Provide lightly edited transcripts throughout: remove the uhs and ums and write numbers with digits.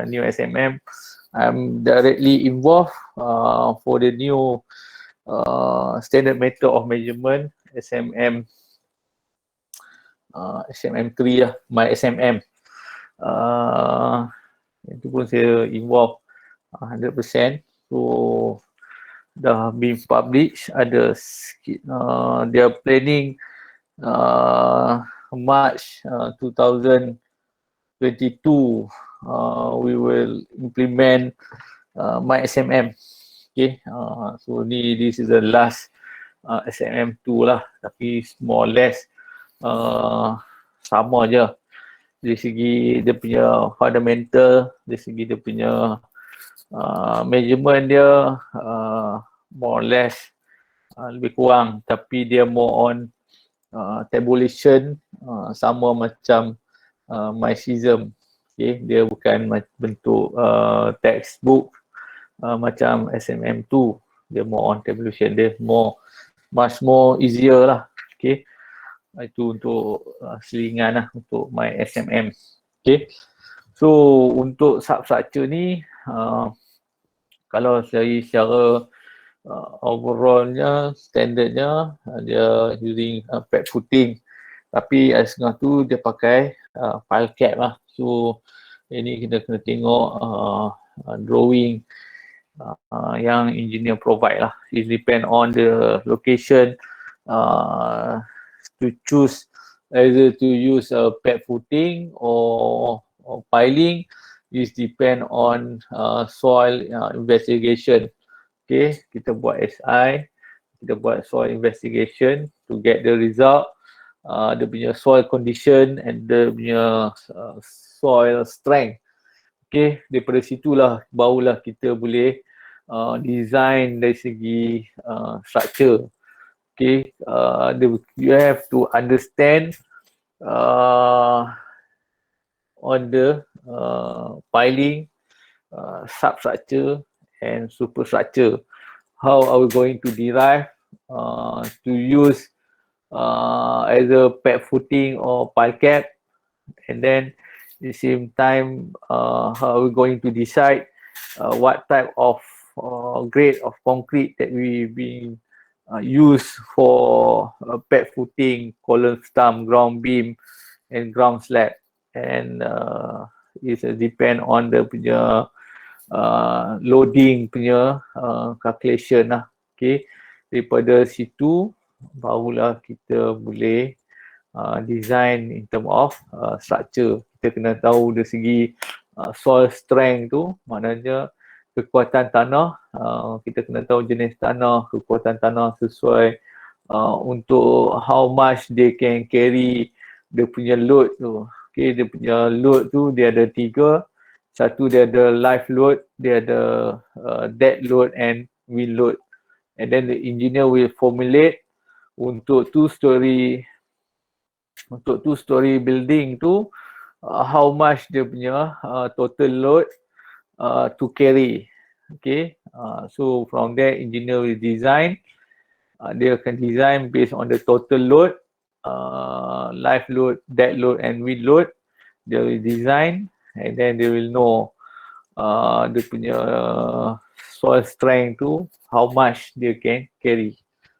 new SMM. I'm directly involved for the new standard method of measurement, SMM, SMM3 lah, my SMM. Itu pun saya involved 100%. So dah been published, ada they are planning March 2022 we will implement my SMM. Okay, so this is the last SMM2 lah, tapi more or less sama je dari segi dia punya fundamental, dari segi dia punya measurement dia more or less lebih kurang, tapi dia more on tabulation, sama macam MyChism. Okay, dia bukan bentuk textbook macam SMM2, dia more on tabulation, dia much more easier lah. Okay, itu untuk selingan lah untuk my SMM. Okay, so untuk substructure ni kalau dari secara overallnya, standardnya dia using pad footing, tapi ada setengah tu dia pakai file cap lah. So ini kita kena tengok drawing yang engineer provide lah. It depend on the location to choose either to use a pad footing or piling. It depend on soil investigation. Okay, kita buat SI, kita buat soil investigation to get the result, dia punya soil condition and dia punya soil strength. Okay, daripada situlah barulah kita boleh design dari segi structure. Okay, you have to understand on the piling, substructure and superstructure. How are we going to derive to use either pad footing or pile cap, and then at the same time how are we going to decide what type of grade of concrete that we being used for pad footing, column stump, ground beam and ground slab, and it depend on the punya loading punya calculation lah. Okay, daripada situ barulah kita boleh design in term of structure. Kita kena tahu dari segi soil strength tu, maknanya kekuatan tanah, kita kena tahu jenis tanah, kekuatan tanah sesuai untuk how much they can carry dia punya load tu. Okay, dia punya load tu dia ada 3. Satu dia ada live load, dia ada dead load and wind load. And then the engineer will formulate untuk two-story building tu how much dia punya total load to carry. Okay, so from there engineer will design. Dia akan design based on the total load, live load, dead load and wind load. They will design and then they will know dia punya soil strength tu how much dia can carry.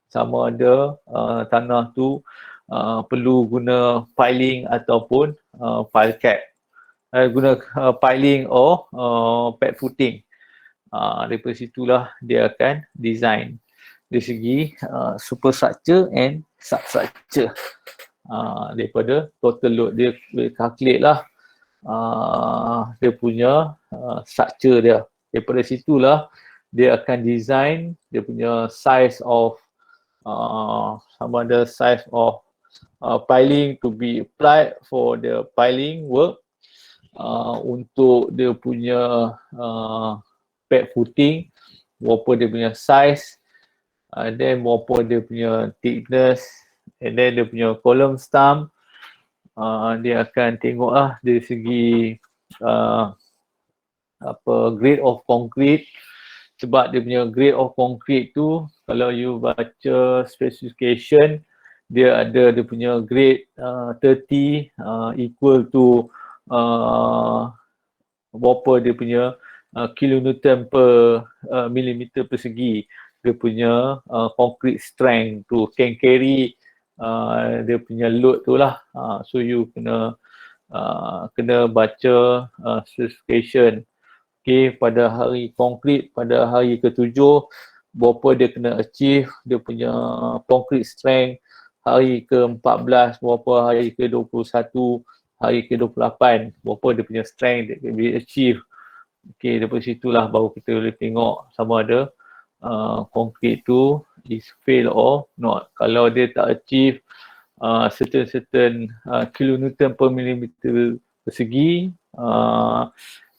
Sama ada tanah tu perlu guna piling ataupun pile cap, guna piling or pad footing. Daripada situlah dia akan design dari segi superstructure and substructure. Daripada total load dia calculate lah dia punya structure dia. Daripada situlah dia akan design dia punya size of sama ada size of piling to be applied for the piling work, untuk dia punya pad footing berapa dia punya size, then berapa dia punya thickness, and then dia punya column stump. Dia akan tengok lah dari segi grade of concrete, sebab dia punya grade of concrete tu kalau you baca specification dia ada dia punya grade 30 equal to berapa dia punya kilonewton per millimeter persegi, dia punya concrete strength tu, can carry dia punya load tu lah. So you kena baca specification. Okay, pada hari konkret, pada hari ke-7, berapa dia kena achieve dia punya concrete strength, hari ke-14, berapa hari ke-21, hari ke-28, berapa dia punya strength dia boleh achieve. Okay, daripada situlah baru kita boleh tengok sama ada concrete tu is fail or not. Kalau dia tak achieve certain kilonewton per millimeter persegi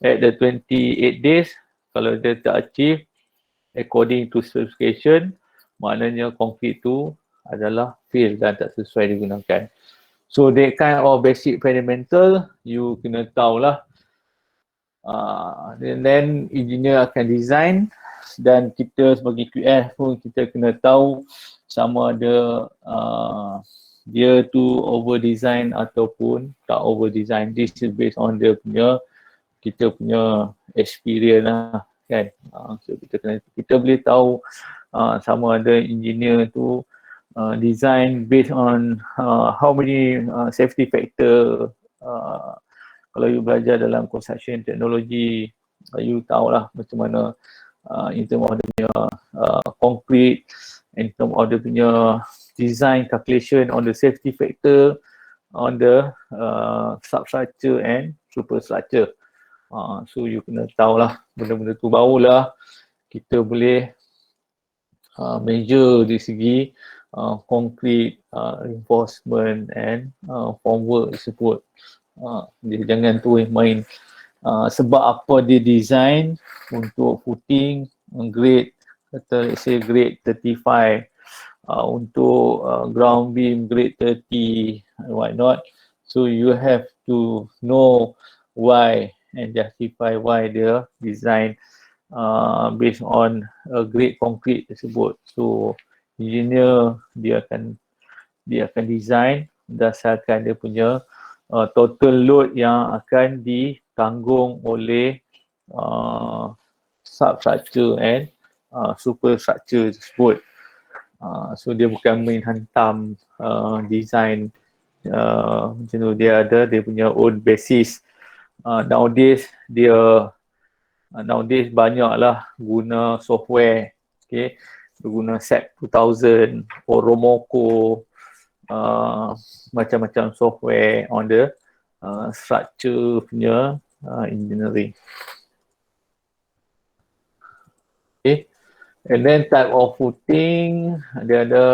at the 28 days, kalau dia tak achieve according to specification, maknanya concrete tu adalah fail dan tak sesuai digunakan. So that kind of basic fundamental you kena tahulah. And then engineer akan design, dan kita sebagai QS pun kita kena tahu sama ada dia tu over design ataupun tak over design. This is based on kita punya experience lah kan. So kita boleh tahu sama ada engineer tu design based on how many safety factor. Kalau you belajar dalam construction technology, you tahulah macam mana in term of the punya concrete, in term of the punya design calculation on the safety factor on the substructure and superstructure. So you kena tahulah benda-benda tu, barulah kita boleh measure di segi concrete reinforcement and formwork tersebut. Dia jangan tu main sebab apa dia design untuk footing grade, kata let's say grade 35, untuk ground beam grade 30 and what not. So you have to know why and justify why dia design based on grade concrete tersebut. So engineer dia akan design berdasarkan dia punya total load yang akan ditanggung oleh substructure and superstructure tersebut. So dia bukan main hantam design macam tu, dia ada dia punya own basis. Nowadays banyaklah guna software, okay, guna SAP 2000 or Romoko, macam-macam software on the structure punya engineering. Okay, and then type of footing, dia ada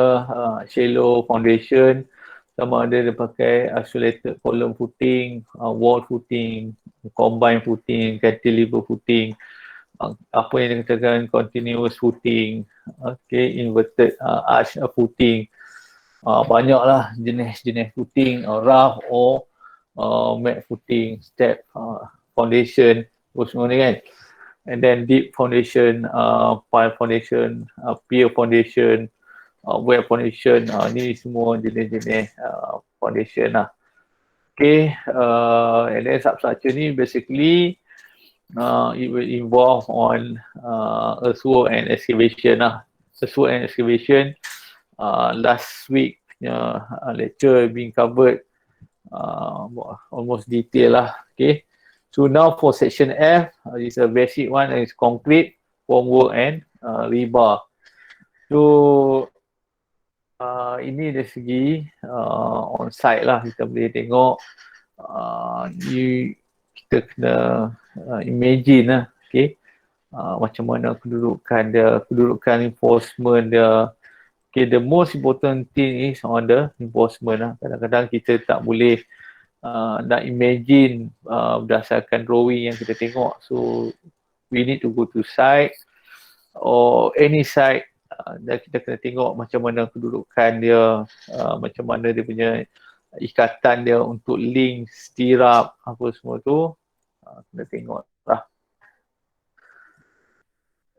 shallow foundation, sama ada dia pakai isolated column footing, wall footing, combined footing, cantilever footing, apa yang dikatakan continuous footing, okay, inverted arch footing. Banyaklah jenis-jenis footing, rough or mat footing, step foundation, semua ni kan. And then deep foundation, pile foundation, pier foundation, web foundation, ni semua jenis-jenis foundation lah. Okay, and then substructure ni basically it will involve on earthwork and excavation lah. Earthwork and excavation, last week lecture being covered almost detail lah. Okay, so now for section F, is a basic one, is concrete, formwork and rebar. So ini dari segi on site lah, kita boleh tengok. Kita kena imagine lah, okay, macam mana kedudukan enforcement dia. Okay, the most important thing is on the enforcement lah. Kadang-kadang kita tak boleh nak imagine berdasarkan drawing yang kita tengok. So we need to go to site or any site, dan kita kena tengok macam mana kedudukan dia, macam mana dia punya ikatan dia untuk link, stirrup, apa semua tu, kena tengok lah.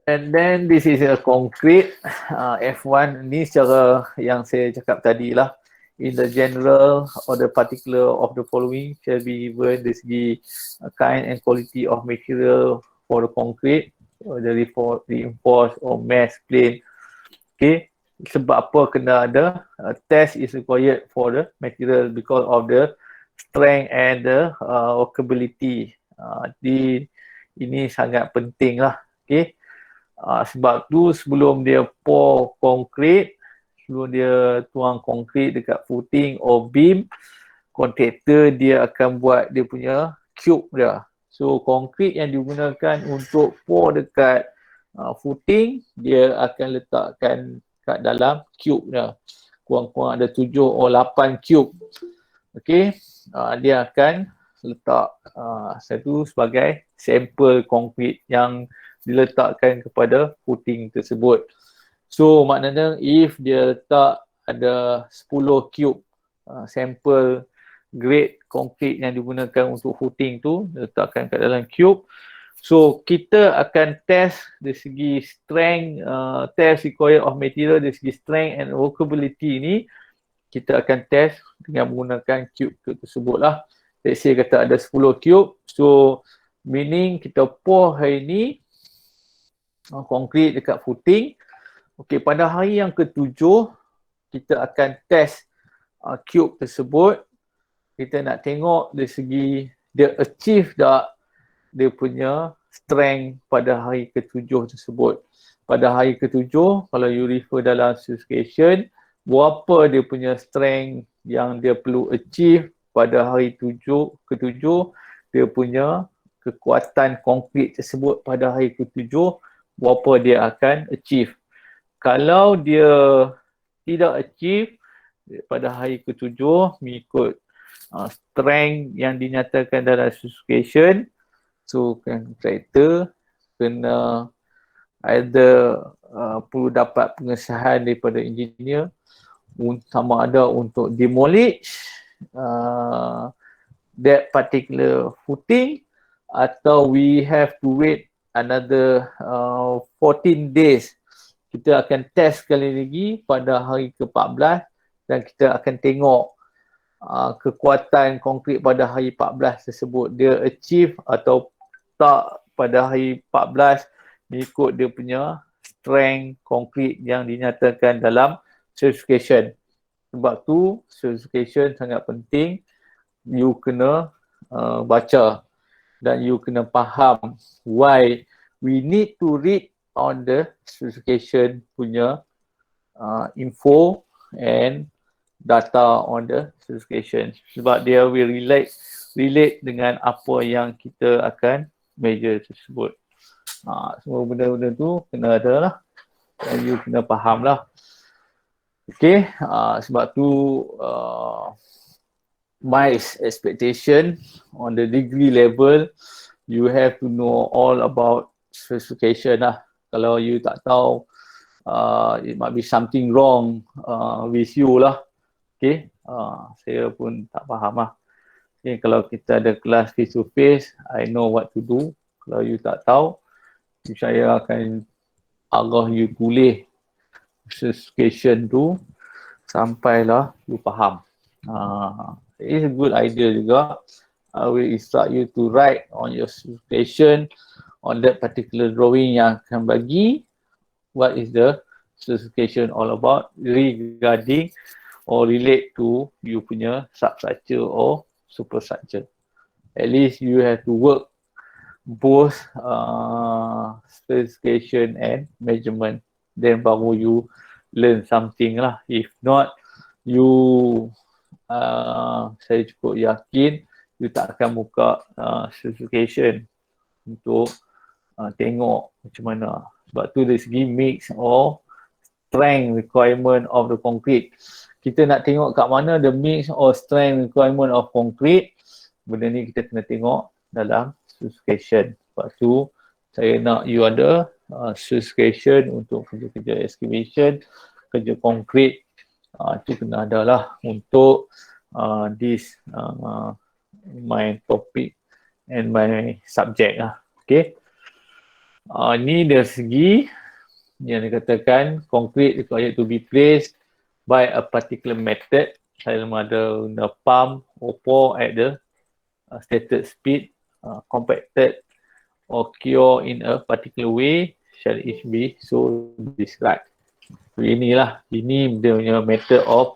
And then this is a concrete F1. Ni secara yang saya cakap tadi lah, in the general or the particular of the following shall be given dari segi kind and quality of material for the concrete, the reinforced or mass plain. Okay, sebab apa kena ada test is required for the material because of the strength and the workability. Ini sangat penting lah. Okay, sebab tu sebelum dia pour konkrit, sebelum dia tuang konkrit dekat footing or beam, kontraktor dia akan buat dia punya cube dia. So konkrit yang digunakan untuk pour dekat footing, dia akan letakkan kat dalam cube dia. Kurang-kurang ada 7 atau 8 cube. Okay, dia akan letak satu sebagai sampel konkrit yang diletakkan kepada footing tersebut. So maknanya if dia letak ada 10 cube sampel grade konkrit yang digunakan untuk footing tu, letakkan kat dalam cube. So kita akan test dari segi strength, test required of material dari segi strength and workability ni, kita akan test dengan menggunakan cube tersebut lah. Let's say kata ada 10 cube, so meaning kita pour hari ni konkrit dekat footing. Okey, pada hari yang ke-7 kita akan test cube tersebut. Kita nak tengok dari segi dia achieve tak dia punya strength pada hari ke-7 tersebut. Pada hari ke-7, kalau you refer dalam specification, berapa dia punya strength yang dia perlu achieve pada hari ke-7, dia punya kekuatan konkrit tersebut pada hari ke-7, berapa dia akan achieve. Kalau dia tidak achieve pada hari ke-7 mengikut strength yang dinyatakan dalam specification, so kontraktor kena either perlu dapat pengesahan daripada engineer sama ada untuk demolish that particular footing, atau we have to wait another 14 days. Kita akan test sekali lagi pada hari ke-14 dan kita akan tengok kekuatan konkrit pada hari 14 tersebut dia achieve atau tak pada hari 14 mengikut dia punya strength konkrit yang dinyatakan dalam specification. Sebab tu specification sangat penting, you kena baca dan you kena faham why we need to read on the specification punya info and data on the specification, sebab dia will relate dengan apa yang kita akan measure tersebut. Semua benda-benda tu kena ada lah dan you kena faham lah. Okay, sebab tu my expectation on the degree level, you have to know all about specification lah. Kalau you tak tahu, it might be something wrong with you lah. Okay, saya pun tak faham lah. Okay, kalau kita ada kelas face to face, I know what to do. Kalau you tak tahu, saya akan arah you tulis specification tu sampailah you faham. It's a good idea juga. I will instruct you to write on your specification on that particular drawing yang akan bagi what is the specification all about regarding or relate to you punya substructure or superstructure. At least you have to work both specification and measurement, then baru you learn something lah. If not, you saya cukup yakin you tak akan buka specification untuk tengok macam mana. Sebab tu dari segi mix or strength requirement of the concrete, kita nak tengok kat mana the mix or strength requirement of concrete, benda ni kita kena tengok dalam specification. Sebab tu saya nak you ada specification untuk kerja-kerja excavation, kerja konkrit, tu kena ada lah untuk this my topic and my subject lah. Okay, ni dari segi yang dikatakan concrete required to be placed by a particular method Saya ada the pump or pour at the stated speed, compacted or cure in a particular way shall it be so described. So ini dia punya method of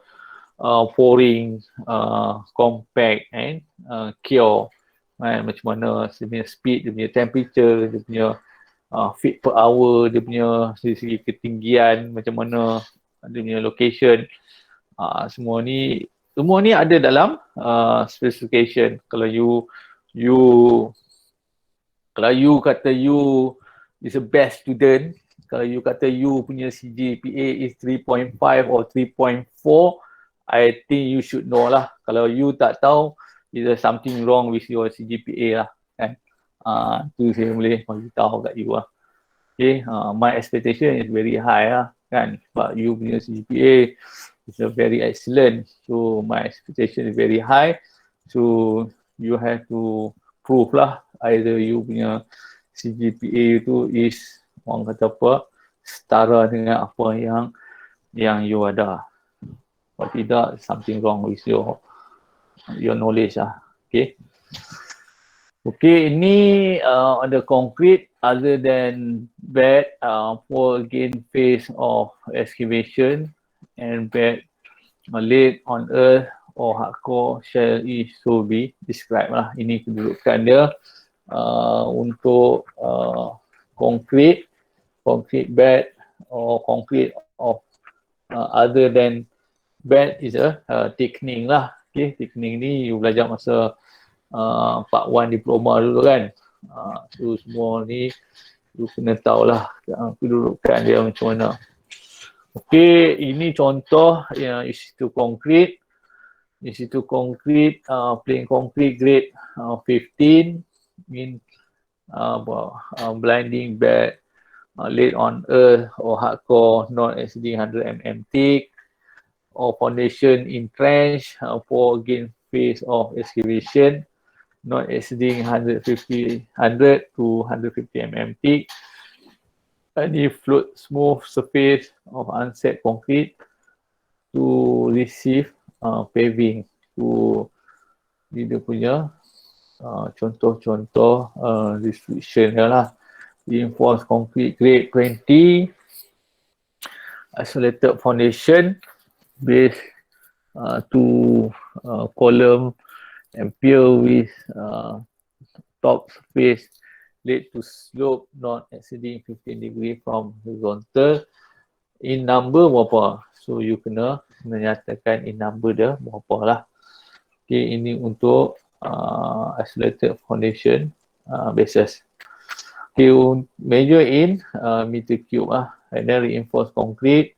pouring, compact and cure. Macam mana dia punya speed, dia punya temperature, dia punya feet per hour, dia punya dari segi ketinggian, macam mana dia punya location. Semua ni ada dalam specification. Kalau you kata you is the best student, kalau you kata you punya CGPA is 3.5 or 3.4, I think you should know lah. Kalau you tak tahu, is there something wrong with your CGPA lah, kan? Tu saya boleh beritahu kat you lah. Okay, my expectation is very high lah, kan? Sebab you punya CGPA is a very excellent, so my expectation is very high. So you have to prove lah, either you punya CGPA itu is, orang kata apa, setara dengan apa yang you ada. Kalau tidak, something wrong with your knowledge lah. Okay. Okay, ini on the concrete, other than bed, for again phase of excavation and bed laid on earth or hardcore shall it so be described lah. Ini kedudukan dia untuk concrete bed or concrete of other than bed is a thickening lah. Okay, thickening ni you belajar masa part 1 diploma dulu kan. So semua ni you kena tahulah kedudukan dia macam mana. Okay, ini contoh yang institut konkrit. Institut konkrit, plain concrete grade 15 in blinding bed laid on earth or hardcore not exceeding 100 mm thick, or foundation in trench for again phase of excavation not exceeding 100 to 150 mm thick. Any float smooth surface of unset concrete to receive paving. To dia punya contoh-contoh restriction dia lah. Reinforced concrete grade 20, isolated foundation base to column and pier with top surface laid to slope not exceeding 15 degree from horizontal. In number berapa? So you kena menyatakan in number dia berapa lah. Okay, ini untuk isolated foundation basis. Okay, measure in meter cube lah. And then reinforced concrete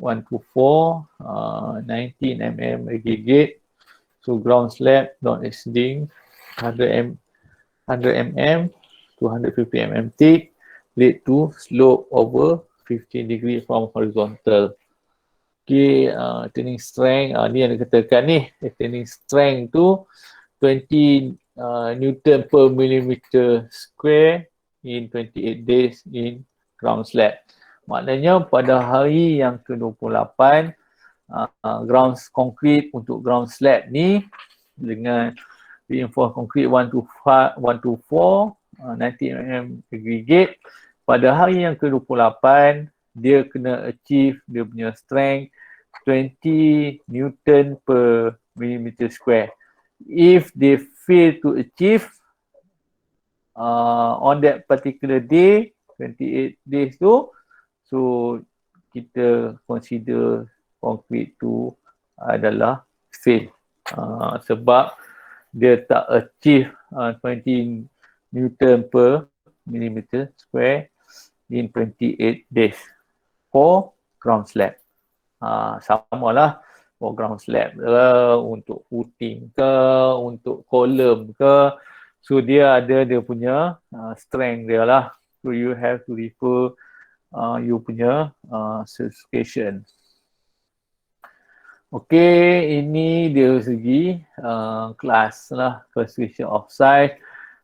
1 to 4, 19 mm aggregate. So ground slab not exceeding 100 mm to 150 mm thick, lead to slope over 15 degree from horizontal. Okay, turning strength, ni yang dikatakan ni, turning strength tu 20 Newton per millimeter square in 28 days in ground slab. Maknanya pada hari yang ke-28, ground concrete untuk ground slab ni dengan reinforced concrete 1 to 4, 90 mm aggregate, pada hari yang ke-28 dia kena achieve dia punya strength 20 Newton per millimeter square. If they fail to achieve on that particular day, 28 days tu, so kita consider concrete tu adalah fail. Sebab dia tak achieve 20 Newton per millimeter square in 28 days for ground slab. Sama lah for ground slab ke, untuk footing ke, untuk column ke. So dia ada dia punya strength dia lah. So you have to refer you punya certification. Okay, ini dia segi kelas lah, classification of size,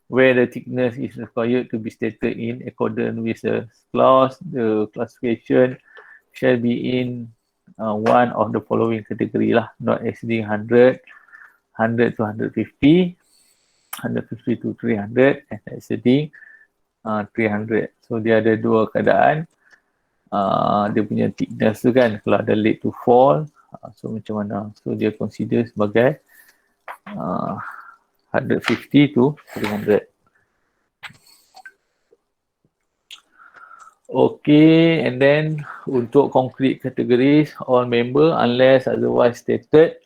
where the thickness is required to be stated in accordance with the clause. The classification shall be in one of the following category lah, not exceeding 100, 100 to 150, 150 to 300, and exceeding 300. So dia ada dua keadaan. Dia punya thickness tu kan, kalau ada late to fall, so macam mana? So dia consider sebagai 150 to 300. Okay, and then untuk concrete categories, all member unless otherwise stated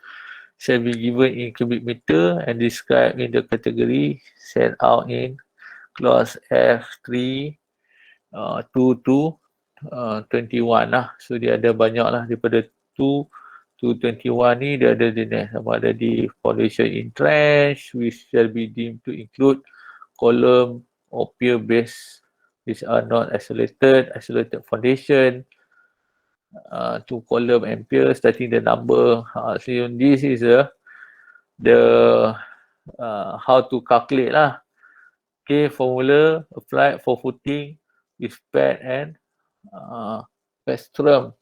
shall be given in cubic meter and described in the category set out in clause F3 2 to 21 lah. So dia ada banyak lah, daripada 2 to 21 ni dia ada jenis, sama ada di foundation in trench which shall be deemed to include column or pier base which are not isolated foundation, to column and pier starting the number. So this is the how to calculate lah. Okay, formula applied for footing with pad and pestrum.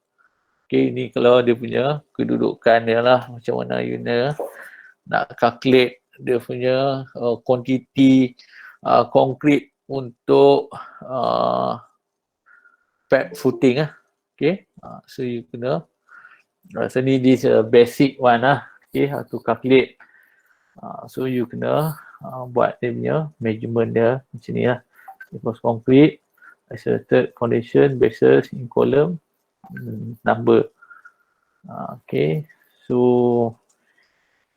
Okay, ni kalau dia punya kedudukan dia lah, macam mana you nak calculate dia punya quantity concrete untuk pad footing lah. Okay, so you kena so ni this basic one lah. Okay, how to calculate. So you kena buat dia punya measurement dia macam ni lah. Because concrete, isolated foundation, bases in column, number. Okay, so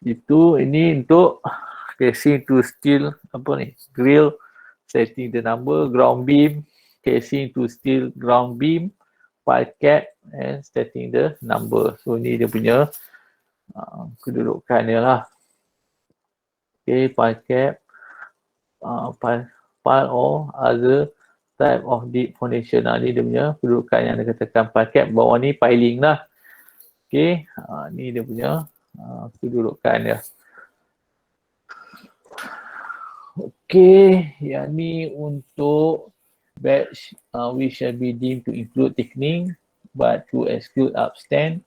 ini untuk casing to steel apa ni, grill, setting the number, ground beam, casing to steel ground beam, pile cap and setting the number. So ni dia punya kedudukan dia lah. Okay, pile cap, pile or other type of deep foundation. Ni dia punya kedudukan yang dia katakan pile cap. Bawah ni piling lah. Okay, ni dia punya kedudukan dia. Okay, yang ni untuk batch which shall be deemed to include thickening but to exclude upstand,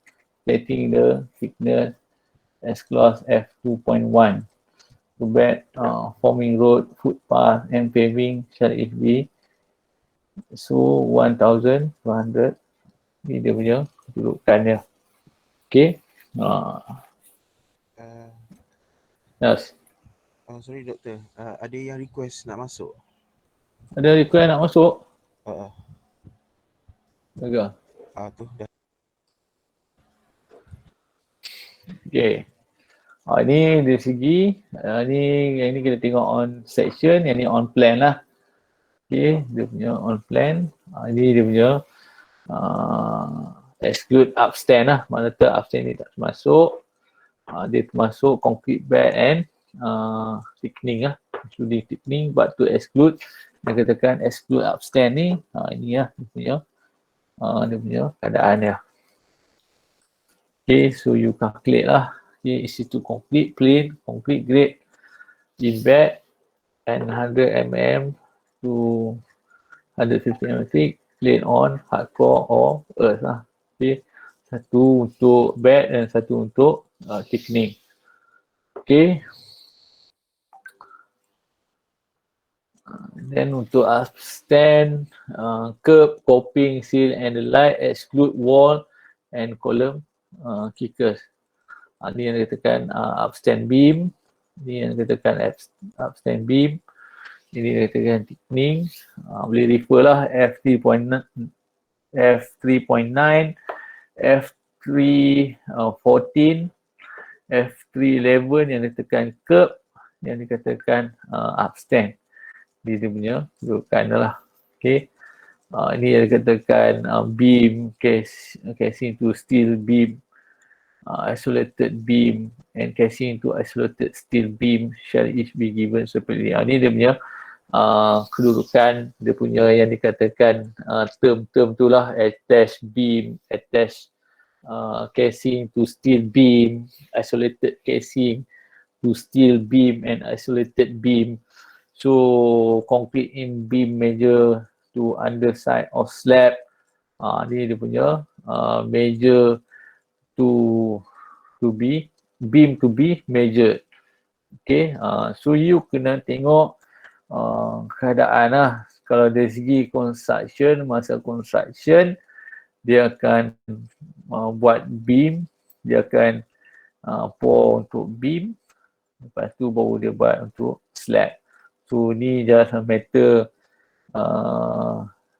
letting the thickness as clause F2.1. To bed forming road, footpath and paving shall it be so 1,200. Ni dia punya kedudukan dia. Okay. Yes. Sorry doktor, ada yang request nak masuk? Ada request nak masuk? Jaga. Tu dah. Okay. Ini dari segi yang ni kita tengok on section, yang ni on plan lah. Okay, dia punya on plan. Ini dia punya exclude upstand lah. Mana tu upstand ni tak termasuk. Dia termasuk concrete bed and thickening lah. Including thickening, but to exclude, dia katakan exclude upstand ni. Ini lah dia punya keadaan dia. Okay, so you calculate lah. Okay, is it to complete plain, concrete grade in bed and 100 mm to 150 mm thick, plain on, hardcore or earth lah. Okay, satu untuk bed dan satu untuk thickening. Okay. Then untuk upstand, curb, coping, seal and the like, exclude wall and column kickers. Ni yang dikatakan upstand beam, ni yang dikatakan upstand beam, ini yang dikatakan thickening. Boleh refer lah F3.9, F3.14, F3.11 yang dikatakan curb, yang dikatakan upstand. Dia punya kedudukan lah. Okay. Ini yang dikatakan beam, casing to steel beam, isolated beam and casing to isolated steel beam shall each be given separately. Ini dia punya kedudukan, dia punya yang dikatakan term-term tu lah, attached beam, attached casing to steel beam, isolated casing to steel beam and isolated beam. So concrete in beam measure to underside of slab. Ni dia punya measure to be beam to be measured. Okay, so you kena tengok keadaan lah. Kalau dari segi construction, masa construction dia akan buat beam, dia akan pour untuk beam, lepas tu baru dia buat untuk slab. So ni just a matter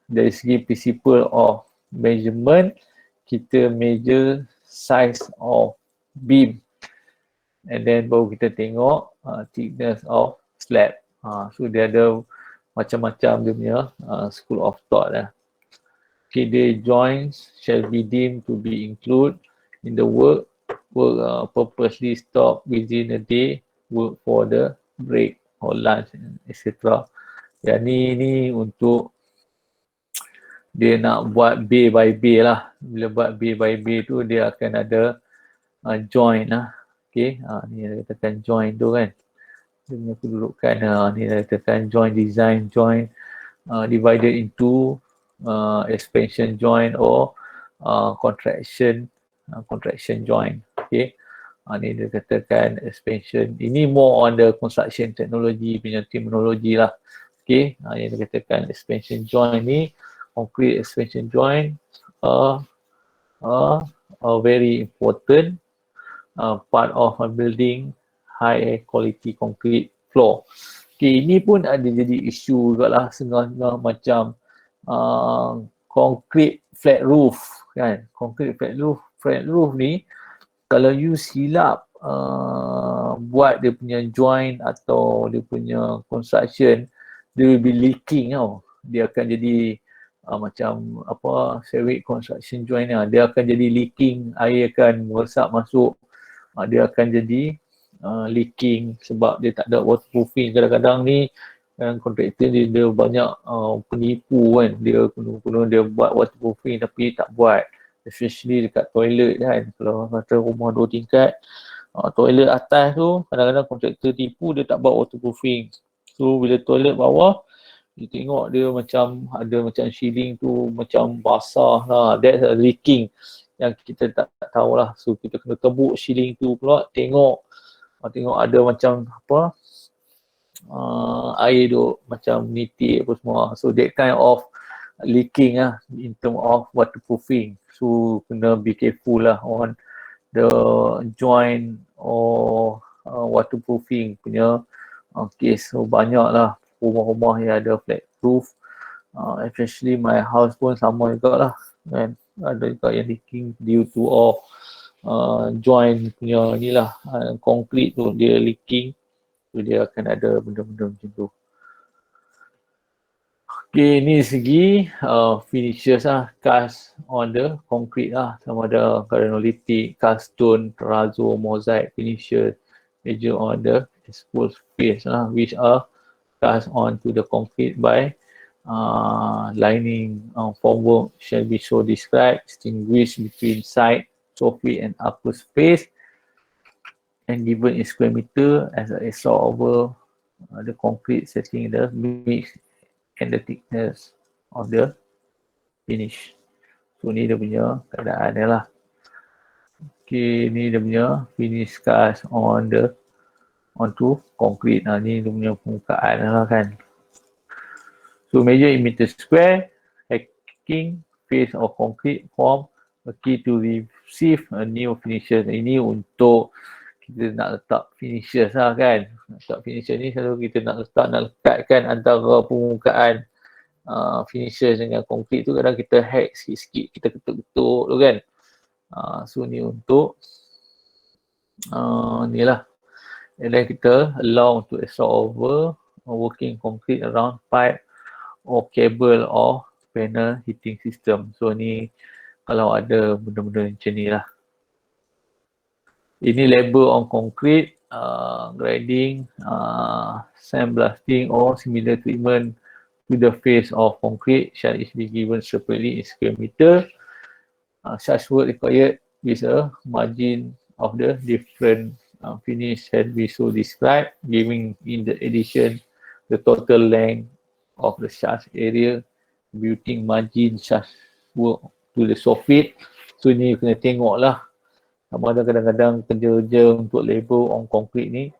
dari segi principle of measurement, kita measure size of beam and then baru kita tengok thickness of slab. So dia ada macam-macam dia punya school of thought lah. Okay, the joints shall be deemed to be included in the work purposely stop within a day, work for the break or lunch, etc. Yang ni untuk dia nak buat bay by bay lah. Bila buat bay by bay tu dia akan ada join lah. Okay, ni dia katakan join tu kan. Dia punya kedudukan ni dia katakan join design, join divided into expansion joint or contraction joint. Okay, ni dia katakan expansion. Ini more on the construction technology punya terminology lah. Okay, yang dia katakan expansion joint ni, concrete expansion joint a very important part of a building high quality concrete floor. Okay, ini pun ada jadi isu juga lah, setengah-setengah macam concrete flat roof kan. Concrete flat roof ni kalau you silap buat dia punya joint atau dia punya construction, dia will be leaking tau. Dia akan jadi macam apa, ceramic construction joint lah. Dia akan jadi leaking, air akan meresap masuk. Dia akan jadi leaking sebab dia tak ada waterproofing. Kadang-kadang ni kontraktor dia banyak penipu kan. Dia penuh dia buat waterproofing tapi tak buat. Especially dekat toilet kan. Kalau kata rumah 2 tingkat, toilet atas tu kadang-kadang kontraktor tipu, dia tak buat waterproofing. So bila toilet bawah, dia tengok dia macam ada macam ceiling tu macam basah lah. That's a leaking yang kita tak tahulah. So kita kena tebuk ceiling tu pula, tengok ada macam apa, air duk macam nitik apa semua. So that kind of leaking lah in term of waterproofing. So kena be careful lah on the joint or waterproofing punya case. So banyak lah rumah-rumah yang ada flat roof, especially my house pun sama juga lah kan. Ada juga yang leaking due to joint punya ni lah, concrete tu dia leaking. So dia akan ada benda-benda macam tu. Okay, ni segi finishes lah, cast on the concrete lah, sama ada granulite, cast stone, terrazzo, mosaic finishes, major on the exposed face lah, which are cast on to the concrete by lining. Formwork shall be so described, distinguish between side, soffit and upper space, and given in square meter as a extra over the concrete setting the mix and the thickness of the finish. So ni dia punya keadaan dia lah. Okay, ni dia punya finish cast onto concrete. Ni dia punya permukaan lah kan. So measure in meter square, hacking face of concrete form a key to receive a new finishes. Ini untuk kita nak letak finishes lah kan. Letak finishes ni selalu kita nak lekatkan antara permukaan finishes dengan konkrit tu. Kadang kita hack sikit-sikit, kita ketuk-ketuk tu kan. So ni untuk ni lah. And then kita allow to extra over working concrete around pipe or cable or panel heating system. So ni kalau ada benda-benda macam ni lah. Ini label on concrete, grading, sandblasting or similar treatment to the face of concrete shall each be given separately in square meter. Such work required with a margin of the different finish shall be so described, giving in the addition the total length of the such area, building margin such work to the soffit. So ni kena tengok lah sama ada kadang-kadang kerja untuk labor on concrete ni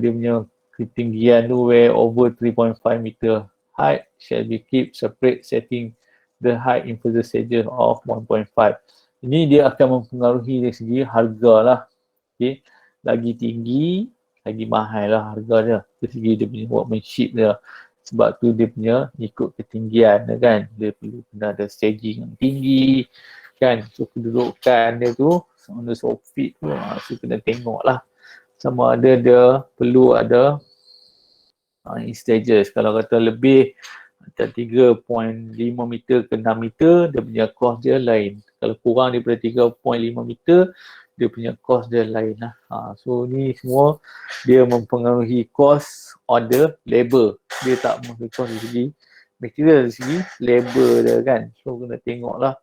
dia punya ketinggian tu where over 3.5 meter height shall be kept separate, setting the height in further stages of 1.5. Ini dia akan mempengaruhi dari segi harga lah. Okay. Lagi tinggi, lagi mahal lah harga dia. Dari segi dia punya workmanship dia. Sebab tu dia punya ikut ketinggian dia kan. Dia perlu kena ada staging yang tinggi kan. So kedudukan dia tu on the soffit tu so kena tengok lah. Sama ada dia perlu ada in stages. Kalau kata lebih macam 3.5 meter ke 6 meter, dia punya cost dia lain. Kalau kurang daripada 3.5 meter, dia punya cost dia lain lah. So ni semua dia mempengaruhi cost on the labor. Dia tak mempengaruhi cost dari segi material, dari segi labor dia kan. So kena tengok lah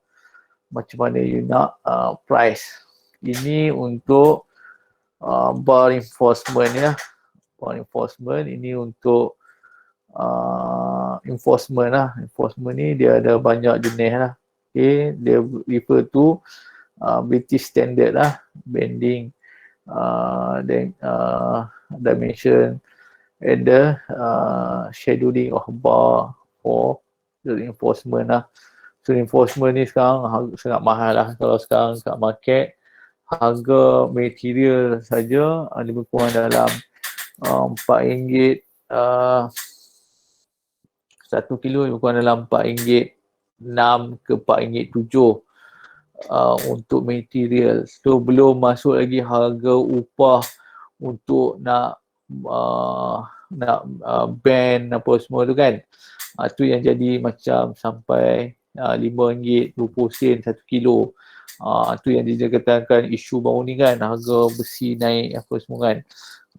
macam mana you nak price. Ini untuk bar reinforcement ni lah. Bar reinforcement ini untuk enforcement lah. Enforcement ni dia ada banyak jenis lah. Okay, dia refer to British standard lah, bending, dimension and the scheduling of bar for the reinforcement lah. So reinforcement ni sekarang sangat mahal lah. Kalau sekarang kat market, harga material saja lebih kurang dalam RM4 1 kilo lebih kurang dalam RM4.6 ke RM4.7 untuk material. So belum masuk lagi harga upah untuk nak band apa semua tu kan. Tu yang jadi macam sampai RM5, 20 sen 1 kilo. Tu yang dikatakan isu baru ni kan, harga besi naik apa semua kan.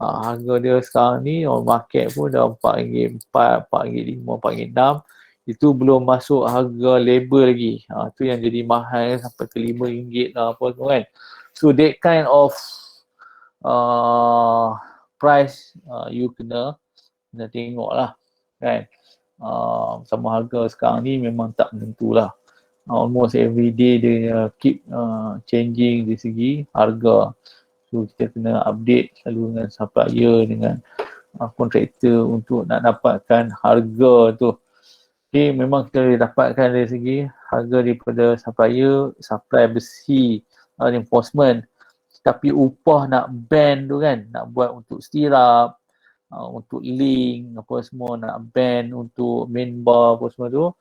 Harga dia sekarang ni on market pun dah RM4.4, RM4.5, RM4.6. Itu belum masuk harga labor lagi. Tu yang jadi mahal sampai ke RM5 lah apa semua kan. So that kind of price you kena tengok lah kan. Sama harga sekarang ni memang tak menentu lah. Almost every day dia keep changing dari segi harga. So kita kena update selalu dengan supplier, dengan kontraktor untuk nak dapatkan harga tu. Okay, memang kita boleh dapatkan dari segi harga daripada supplier, supply besi, reinforcement. Tapi upah nak band tu kan, nak buat untuk stirrup, untuk link apa semua, nak band untuk main bar apa semua tu,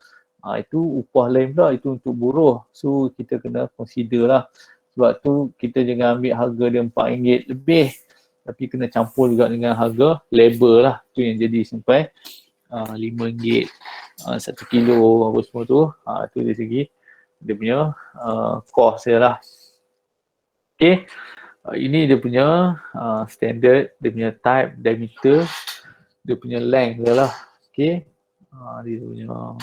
itu upah lain pula, itu untuk buruh. So kita kena consider lah. Sebab tu kita jangan ambil harga dia RM4 lebih, tapi kena campur juga dengan harga labor lah. Tu yang jadi sampai RM5 1 kilo apa semua tu. Tu dari segi dia punya cost dia lah. Okay, ini dia punya standard, dia punya type, diameter, dia punya length dia lah. Okay, dia punya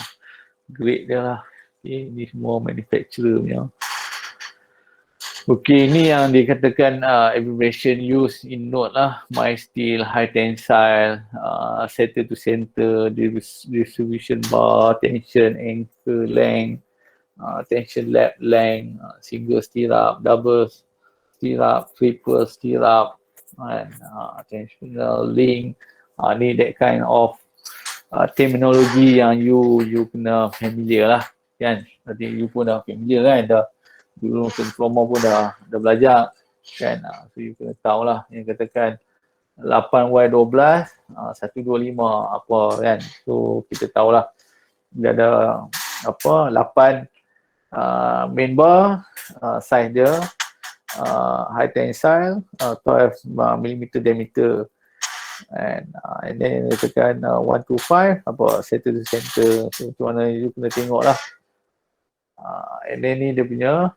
grade dia lah. Okay, ini semua manufacturer punya. Okay, ini yang dikatakan abbreviation use in note lah. My steel, high tensile, center to center, distribution bar, tension, anchor length, tension lap length, single stirrup, double stirrup, triple stirrup, and tensional link. Ni that kind of terminology yang you kena familiar lah kan. Nanti you pun dah familiar kan, dah dulu diploma pun dah belajar kan. So you kena tahu lah yang katakan 8Y12 125 apa kan. So kita tahulah dia ada apa 8 main bar, size dia high tensile, 12mm diameter, and then katakan 125 apa center to center. So macam mana you kena tengok lah. And then ni dia punya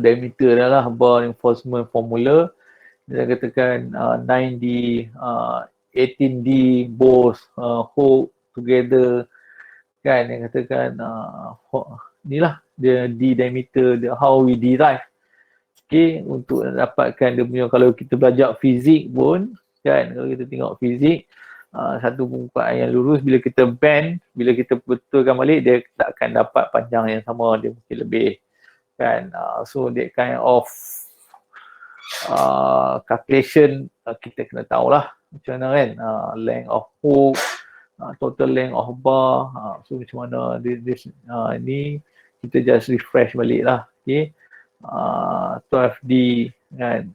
diameter dia lah, bar reinforcement formula. Dia katakan 9D, 18D both hold together kan. Dia katakan inilah dia D diameter, dia how we derive. Okay, untuk dapatkan dia punya, kalau kita belajar fizik pun kan, kalau kita tengok fizik, satu permukaan yang lurus bila kita bend, bila kita betulkan balik, dia tak akan dapat panjang yang sama, dia mungkin lebih kan. So that kind of calculation kita kena tahulah macam mana kan, length of hook, total length of bar, so macam mana ni kita just refresh balik lah. Okay, 12D kan,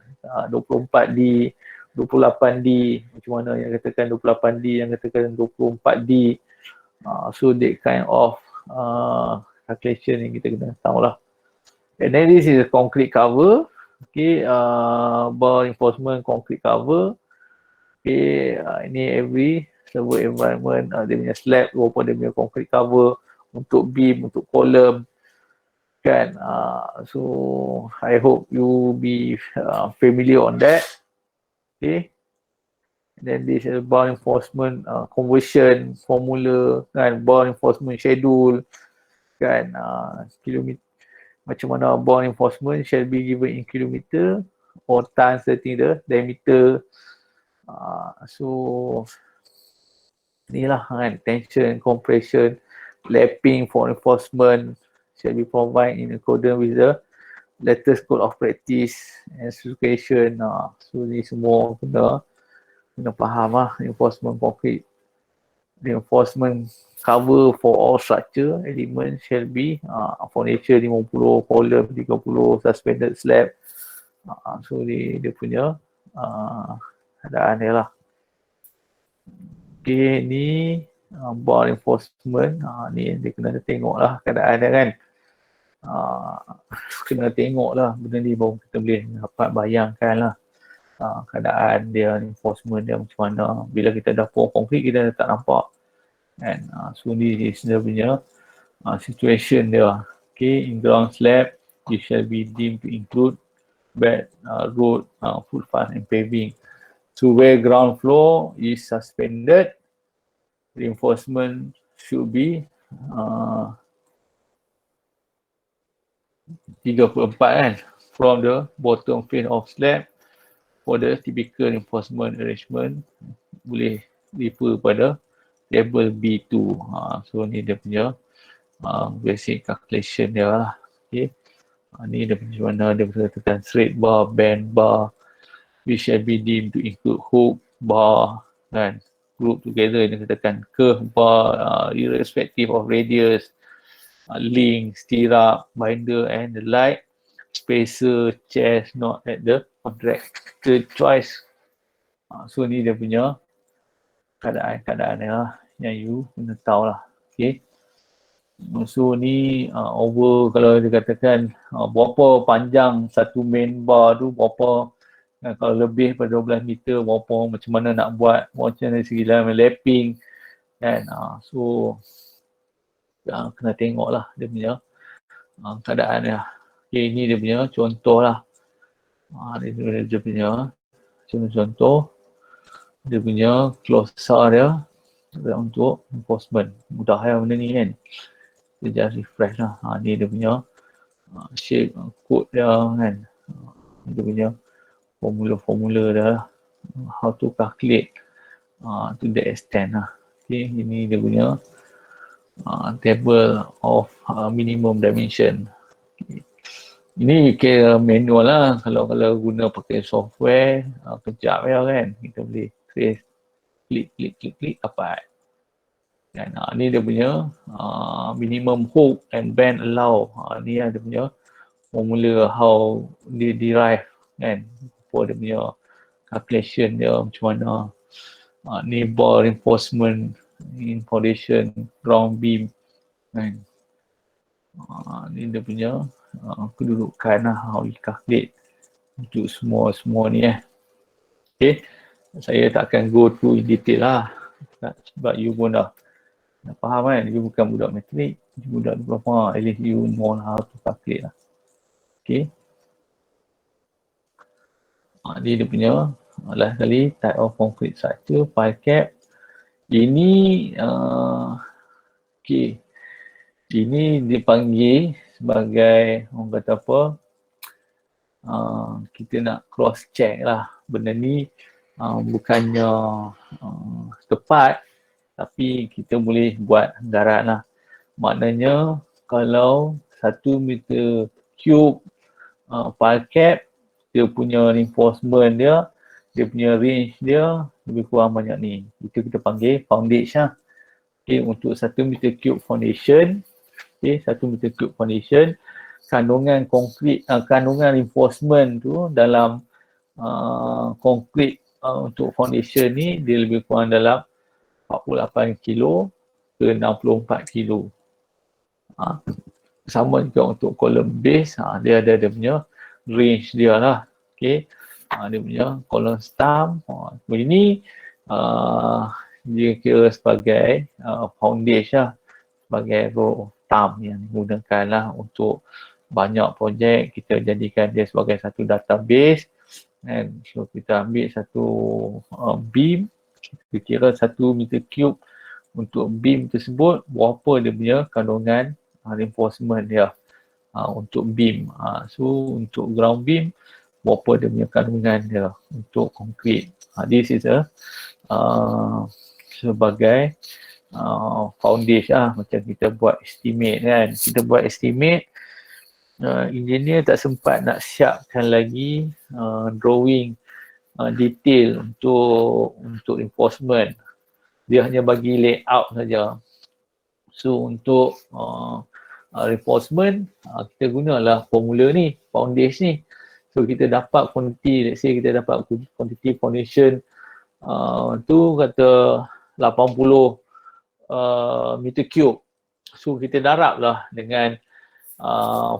24D, 28D, macam mana yang katakan 28D, yang katakan 24D. So that kind of calculation yang kita kena tahu lah. And then this is a concrete cover. Okay, bar reinforcement concrete cover. Okay, ini every server environment, dia punya slab walaupun dia punya concrete cover untuk beam, untuk column kan. So I hope you be familiar on that. Okay, and then this is bar reinforcement conversion formula kan, bar reinforcement schedule kan, kilometer, macam mana bar reinforcement shall be given in kilometer or times the diameter. So inilah kan, tension, compression, lapping for reinforcement shall be provided in accordance with the latest code of practice and specification. So ni semua kena faham lah. Reinforcement concrete, reinforcement cover for all structure elements shall be foundation 50, column 30, suspended slab. So dia punya keadaan dia lah. Okay, ni bar reinforcement, ni dia kena tengok lah keadaan dia kan. Kena tengok lah benda ni baru kita boleh dapat bayangkan lah keadaan dia, reinforcement dia macam mana. Bila kita dah pour konkrit kita tak nampak kan. So ni dia punya situation dia. Okay, in ground slab it shall be deemed to include bed, road, footpath and paving. So where ground floor is suspended, reinforcement should be 34 kan, from the bottom face of slab. For the typical reinforcement arrangement boleh refer pada table B2. So ni dia punya basic calculation dia lah. Okay, ni dia macam mana dia berkaitan straight bar, band bar, which shall be deemed to include hook, bar kan, group together. Dia katakan curve bar, irrespective of radius, link, stirrup, binder and the like, spacer, chest not at the contractor choice. So ni dia punya keadaan lah yang you kena tahu lah. Okay, so ni over, kalau dia katakan berapa panjang satu main bar tu, berapa, kalau lebih pada 12 meter berapa, macam mana nak buat, macam dari segi dalam lapping kan. So kena tengok lah dia punya keadaan dia. Okay, ini dia punya contoh lah. Dia punya contoh dia punya closer dia untuk enforcement. Mudah ya benda ni kan. Dia just refresh lah. Ni dia punya shape code dia kan. Dia punya formula dia lah. How to calculate to that extent lah. Okay, ini dia punya table of minimum dimension. Okay. Ini kira manual lah. Kalau guna pakai software, kejap ya kan. Kita boleh trace, klik dapat. Dan ni dia punya minimum hook and bend allow. Ni dia punya formula how dia derive kan. For dia punya calculation dia macam mana. Ni bar reinforcement in foundation, ground beam kan. Ni dia punya kedudukan lah, how we calculate untuk semua ni Okay, saya tak akan go through in detail lah sebab you pun dah faham kan. You bukan budak matrik, you budak diploma, at least you know how to calculate lah. Okay, ni dia punya last kali type of concrete structure, pile cap. Ini okay, ini dipanggil sebagai, orang kata apa, kita nak cross check lah benda ni. Bukannya tepat, tapi kita boleh buat anggaran lah. Maknanya kalau 1 meter cube, pile cap, dia punya reinforcement dia punya range dia lebih kurang banyak ni. Itu kita panggil foundation. Okay, untuk 1 meter cube foundation, okay, 1 meter cube foundation, kandungan konkrit, kandungan reinforcement tu dalam konkrit untuk foundation ni dia lebih kurang dalam 48 kilo ke 64 kilo. Sama juga untuk column base, dia ada dia punya range dia lah. Okay. Dia punya column stump. Ini dia kira sebagai foundation lah, sebagai row thumb yang digunakan lah untuk banyak projek. Kita jadikan dia sebagai satu database, and so kita ambil satu beam, kita kira 1 meter cube untuk beam tersebut, berapa dia punya kandungan reinforcement dia untuk beam. So untuk ground beam, berapa dia punya kandungan dia untuk konkrit. This is sebagai foundation lah, macam kita buat estimate kan. Kita buat estimate, engineer tak sempat nak siapkan lagi drawing detail untuk reinforcement. Dia hanya bagi layout saja. So untuk reinforcement, kita gunalah formula ni, foundation ni. So kita dapat quantity, let's say kita dapat quantity foundation tu kata 80 meter cube. So kita darab lah dengan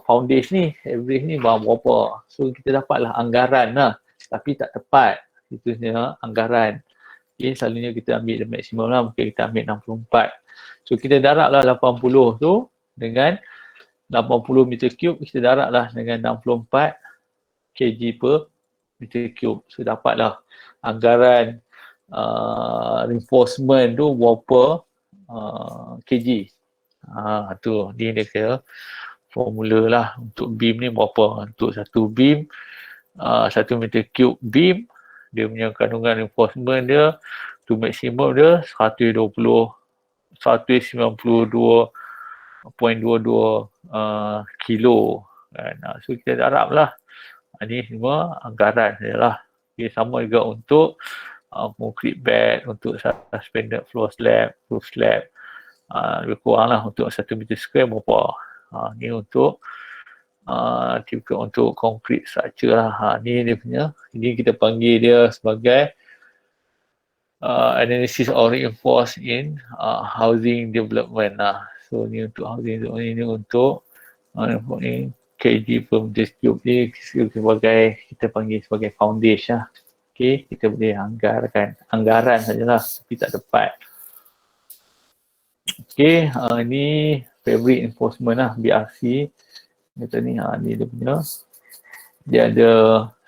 foundation ni, average ni berapa. So kita dapatlah anggaran lah, tapi tak tepat. Itu sebenarnya anggaran. Okay, selalunya kita ambil the maksimum lah, mungkin kita ambil 64. So kita darab lah 80 tu dengan 80 meter cube, kita darab lah dengan 64 kg per meter cube. So dapatlah anggaran reinforcement tu berapa kg. Tu dia kira formula lah untuk beam ni berapa. Untuk satu beam, 1 meter cube beam, dia punya kandungan reinforcement dia tu maksimum dia 192.22 kilo kan. So kita darab lah. Ini semua anggaran saja lah. Okay, sama juga untuk concrete bed, untuk suspended floor slab, roof slab, lebih kurang lah untuk 1 meter square berapa. Ni untuk typical untuk concrete structure lah. Ni dia punya, ini kita panggil dia sebagai analysis of reinforced in housing development lah. So ni untuk housing development, ini untuk kg per meter cube ni sebagai, kita panggil sebagai foundation lah. Okay, kita boleh anggaran sajalah, tapi tak tepat. Okay, ni fabric reinforcement lah, BRC. Kata ni, ni dia punya, dia ada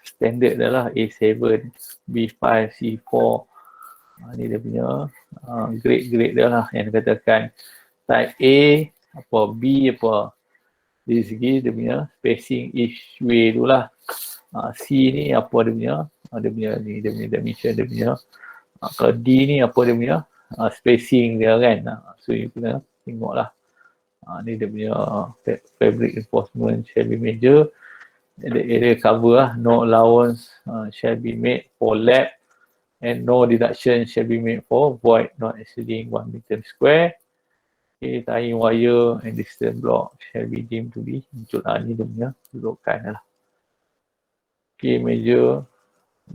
standard dah lah, A7, B5, C4. Ni dia punya grade-grade dah lah, yang dikatakan type A, apa B, apa. Dari segi dia punya spacing each way tu lah. C ni apa dia punya ni, dia punya dimension, dia punya kalau D ni apa dia punya spacing dia kan. So you kena tengok lah. Ni dia punya fabric reinforcement shall be measured. The area cover lah, no allowance shall be made for lap, and no deduction shall be made for void not exceeding 1 meter square. Okay, tying wire and distance block shall be deemed to be included. Ni dia punya dudukan lah. Okay, measure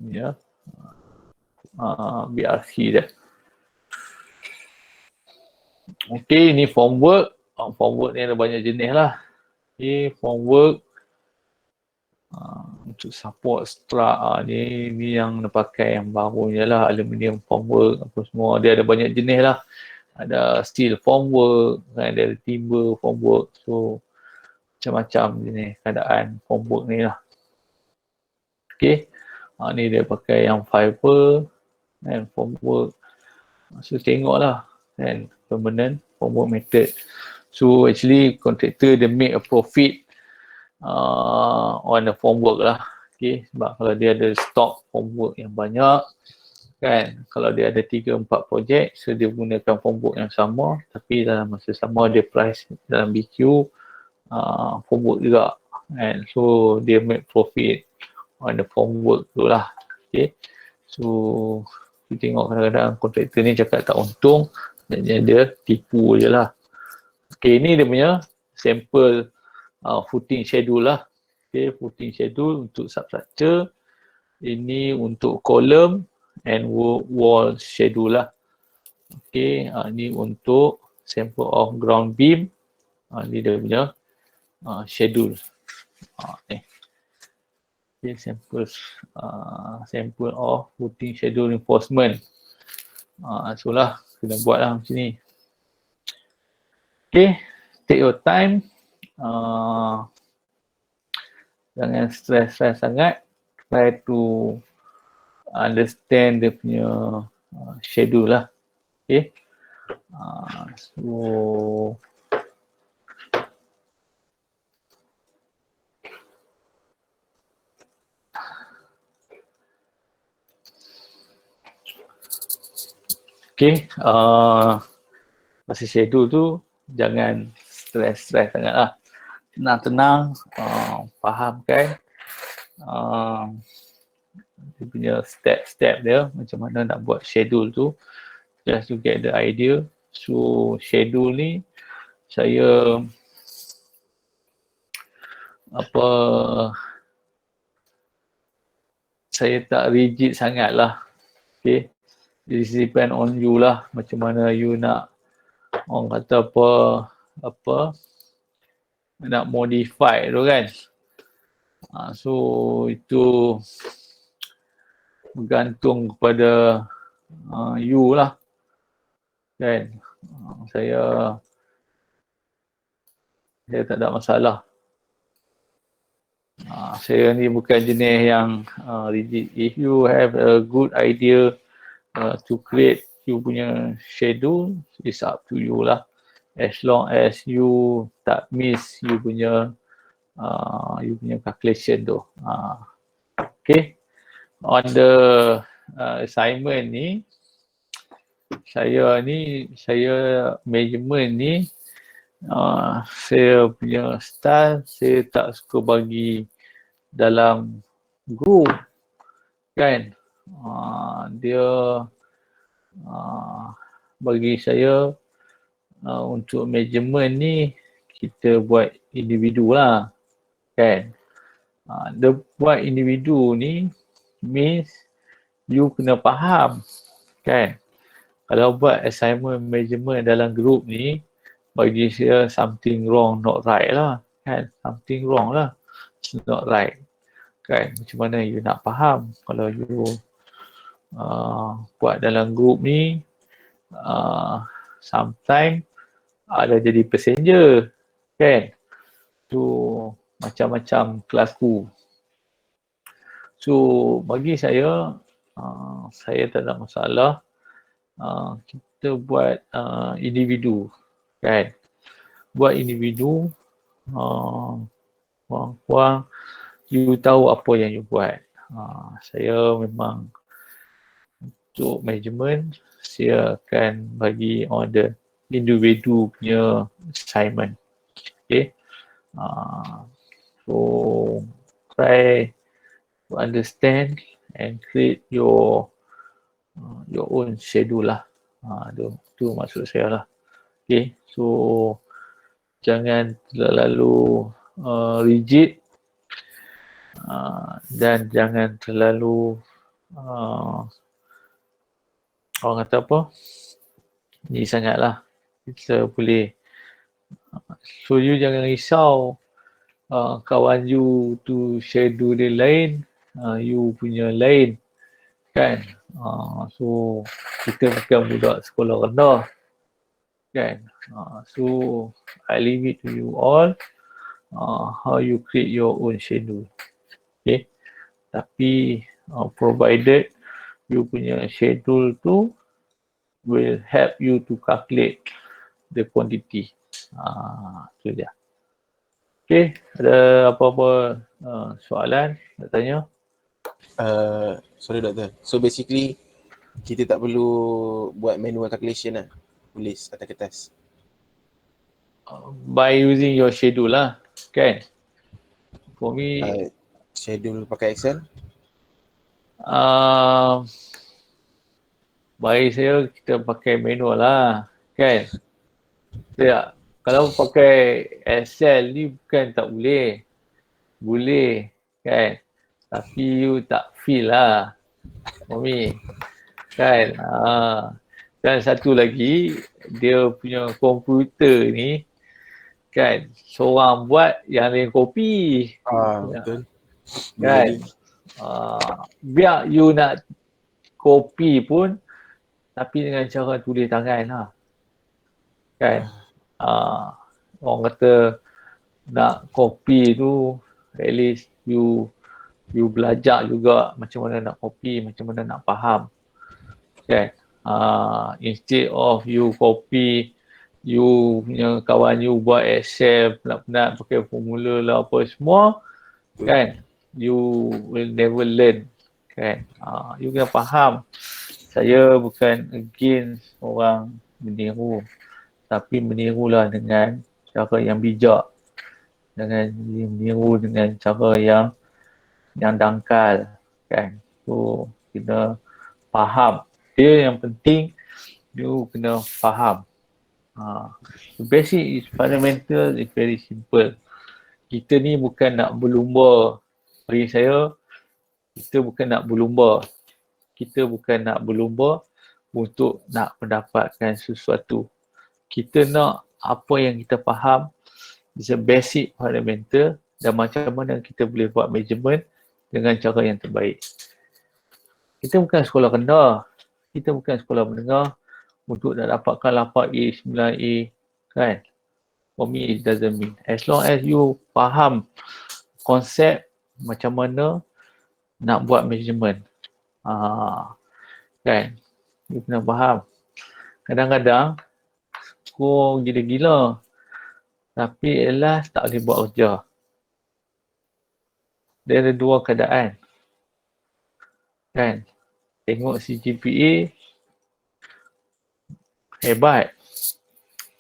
ya, BRC dia. Okay, ni formwork. Formwork ni ada banyak jenis lah. Okay, formwork untuk support strut, ni yang pakai yang barunya lah, aluminium formwork apa semua. Dia ada banyak jenis lah. Ada steel formwork, ada timber formwork. So macam-macam jenis keadaan formwork ni lah. Okay, ni dia pakai yang fiber and formwork. So tengoklah kan, permanent formwork method. So actually contractor dia make a profit on the formwork lah. Okay, sebab kalau dia ada stock formwork yang banyak kan, kalau dia ada 3-4 projek, so dia gunakan formwork yang sama, tapi dalam masa sama dia price dalam BQ formwork juga. and so they make profit on the form work tu lah. Okay, so kita tengok kadang-kadang kontraktor ni cakap tak untung, dan dia tipu je lah. Okay, ni dia punya sample footing schedule lah. Okay, footing schedule untuk substructure, ini untuk column and wall schedule lah. Okay, ni untuk sample of ground beam. Ni dia punya schedule. Okay, sample of footing schedule reinforcement. So lah, kena buat lah macam ni. Okay, take your time. Jangan stress sangat. Try to understand dia punya schedule lah. Okay. So okay, masa schedule tu jangan stress sangat lah. Tenang-tenang, fahamkan dia punya step-step dia, macam mana nak buat schedule tu, just to get the idea. So schedule ni saya saya tak rigid sangat lah. Okay, it depend on you lah, macam mana you nak, orang kata nak modify tu kan. So itu bergantung kepada you lah kan. Saya tak ada masalah. Saya ni bukan jenis yang rigid. If you have a good idea to create you punya schedule, it's up to you lah. As long as you tak miss you punya calculation tu. Okay. On the assignment ni, saya measurement ni, saya punya style, saya tak suka bagi dalam group kan. Dia bagi saya untuk measurement ni kita buat individu lah kan. Dia buat individu ni means you kena faham kan. Kalau buat assignment measurement dalam group ni, bagi saya something wrong, not right lah kan. Something wrong lah, it's not right kan. Macam mana you nak faham kalau you buat dalam group ni, sometimes ada jadi passenger kan. Tu macam-macam kelaku. So bagi saya, saya tak ada masalah kita buat individu kan. Buat individu, kurang-kurang you tahu apa yang you buat. Saya memang untuk measurement, saya akan bagi on the individu punya assignment. Okay. So try to understand and create your own schedule lah. Tu maksud saya lah. Okay, so jangan terlalu rigid dan jangan terlalu orang kata apa, ni sangat lah. Kita boleh, so you jangan risau kawan you tu schedule dia lain, you punya lain kan. So kita bukan budak sekolah rendah kan. So I leave it to you all how you create your own schedule. Okay, tapi provided you punya schedule tu will help you to calculate the quantity. Itu dia. Okay, ada apa-apa soalan nak tanya? Sorry doktor. So basically kita tak perlu buat manual calculation lah, tulis atas kertas. By using your schedule lah kan. For me, Schedule pakai Excel? bagi saya kita pakai manual lah, kan? Ya, kalau pakai Excel ni bukan tak boleh. Boleh, kan? Tapi you tak feel lah, for me. Kan? Dan satu lagi, dia punya komputer ni, kan, seorang buat yang lain kopi. Betul. Kan? Biar you nak kopi pun, tapi dengan cara tulis tangan lah. Kan? Orang kata nak kopi tu, at least you belajar juga macam mana nak kopi, macam mana nak faham. Kan? Instead of you copy, you punya kawan you buat Excel penat-penat pakai formula lah apa semua, kan? You will never learn. Kan? You kena faham. Saya bukan against orang meniru, tapi menirulah dengan cara yang bijak. Dengan meniru dengan cara yang dangkal, kan? So, kena faham. Dia yang penting, you kena faham. The basic is fundamental, is very simple. Kita ni bukan nak berlumba. Bagi saya, kita bukan nak berlumba. Kita bukan nak berlumba untuk nak mendapatkan sesuatu. Kita nak apa yang kita faham, is a basic fundamental, dan macam mana kita boleh buat measurement dengan cara yang terbaik. Kita bukan sekolah rendah. Kita bukan sekolah menengah untuk nak dapatkan 8A, 9A, kan? For me, it doesn't mean. As long as you faham konsep macam mana nak buat measurement. Kan? You kena faham. Kadang-kadang, aku gila-gila. Tapi at last tak boleh buat kerja. Dia ada dua keadaan. Kan? Tengok CGPA, hebat.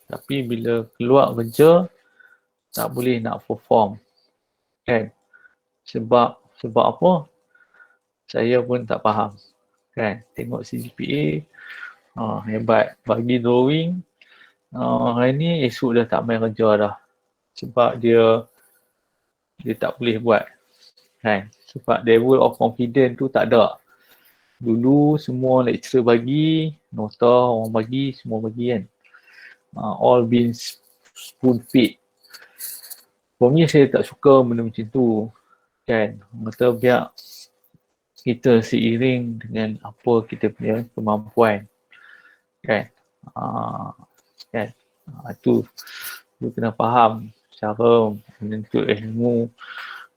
Tapi bila keluar kerja, tak boleh nak perform. Kan? Sebab apa? Saya pun tak faham. Kan? Tengok CGPA, hebat. Bagi drawing, hari ni esok dah tak main kerja dah. Sebab dia tak boleh buat. Kan? Sebab level of confidence tu tak ada. Dulu semua lecturer bagi, nota orang bagi, semua bagi kan. All been spoon feed. For me, saya tak suka benda macam tu. Kan? Kata biar kita seiring dengan apa kita punya kemampuan. Kan? Kan? Itu you kena faham cara menuntut ilmu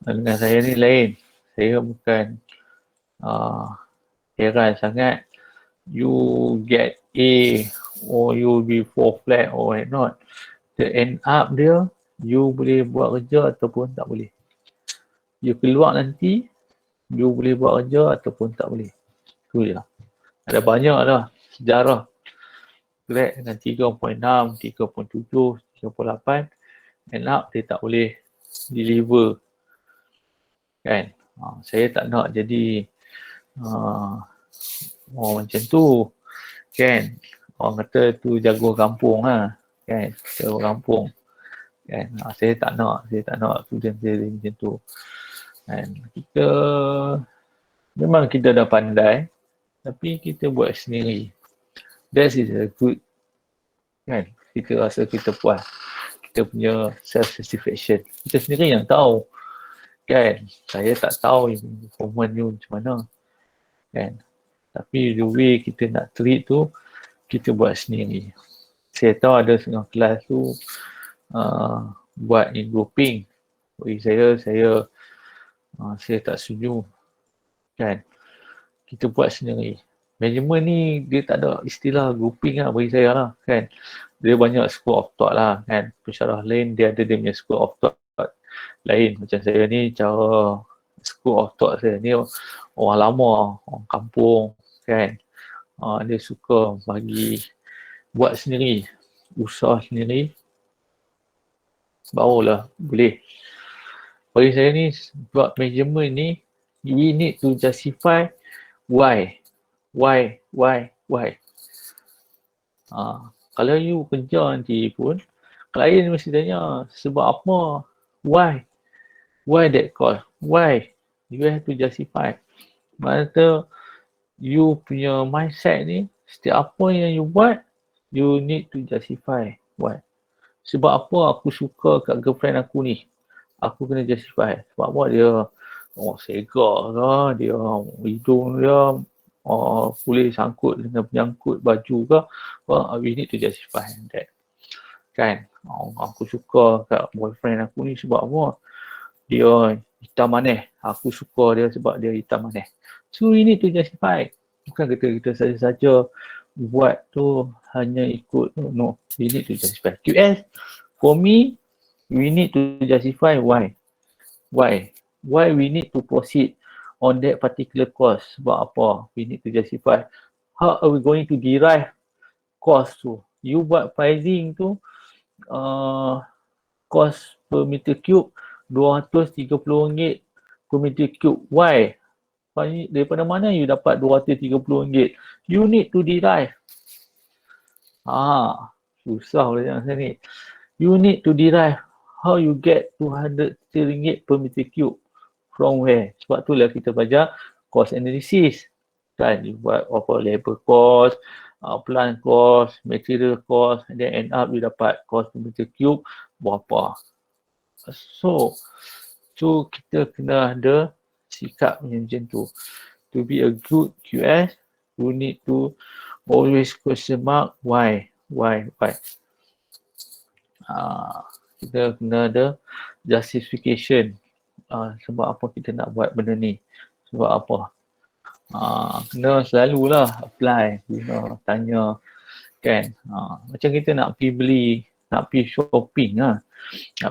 dengan saya ni lain. Saya bukan heran sangat you get A or you be 4 flat or not. The end up dia, you boleh buat kerja ataupun tak boleh. You keluar nanti, you boleh buat kerja ataupun tak boleh. Itu je lah. Ada banyak lah sejarah. Grad dengan 3.6, 3.7, 3.8, end up dia tak boleh deliver. Kan? Saya tak nak jadi orang macam tu. Kan? Orang kata tu jago kampung lah. Kan? Jago kampung. Kan? Saya tak nak student saya macam tu. Kan? Kita memang kita dah pandai, tapi kita buat sendiri. That is a good, kan? Kita rasa kita puas. Kita punya self-satisfaction. Kita sendiri yang tahu. Kan? Saya tak tahu performance you macam mana. Kan? Tapi the way kita nak treat tu, kita buat sendiri. Saya tahu ada setengah kelas tu buat in grouping. Bagi saya tak setuju. Kan? Kita buat sendiri. Management ni dia tak ada istilah grouping lah bagi saya lah. Kan? Dia banyak school of thought lah. Kan? Pensyarah lain dia ada dia punya school of thought lain. Macam saya ni cara school of thought saya ni orang lama, orang kampung. Kan? Dia suka bagi buat sendiri, usaha sendiri, barulah boleh. bagi saya ni buat measurement ni, we need to justify why. Kalau you kerja nanti pun, klien mesti tanya sebab apa, why that cost, why, you have to justify. Maksudnya you punya mindset ni, setiap apa yang you buat, you need to justify why. Sebab apa aku suka kat girlfriend aku ni, aku kena justify. Sebab apa dia segar ke, dia hidung dia boleh sangkut dengan penyangkut baju ke, we need to justify that. Kan, aku suka kat boyfriend aku ni sebab apa, dia hitam manis, aku suka dia sebab dia hitam manis. So we need to justify. Bukan kita saja-saja buat tu hanya ikut, no, we need to justify. QS, for me, we need to justify why we need to proceed on that particular course. Sebab apa we need to justify, how are we going to derive cost tu. You buat pricing tu, cost per meter cube RM230 per meter cube. Why? Daripada mana you dapat RM230? You need to derive. Susah boleh jangan saya ni. You need to derive how you get RM200 per meter cube. From where? Sebab tu lah kita belajar cost analysis. Kan, you buat apa, labor cost, plant cost, material cost, and then end up you dapat cost per meter cube berapa. So kita kena ada sikap macam tu. To be a good QS, you need to always question mark why. Kita kena ada justification. Sebab apa kita nak buat benda ni, sebab apa. Kena selalulah apply, guna, tanya, kan. Macam kita nak pergi beli, nak pergi shopping nak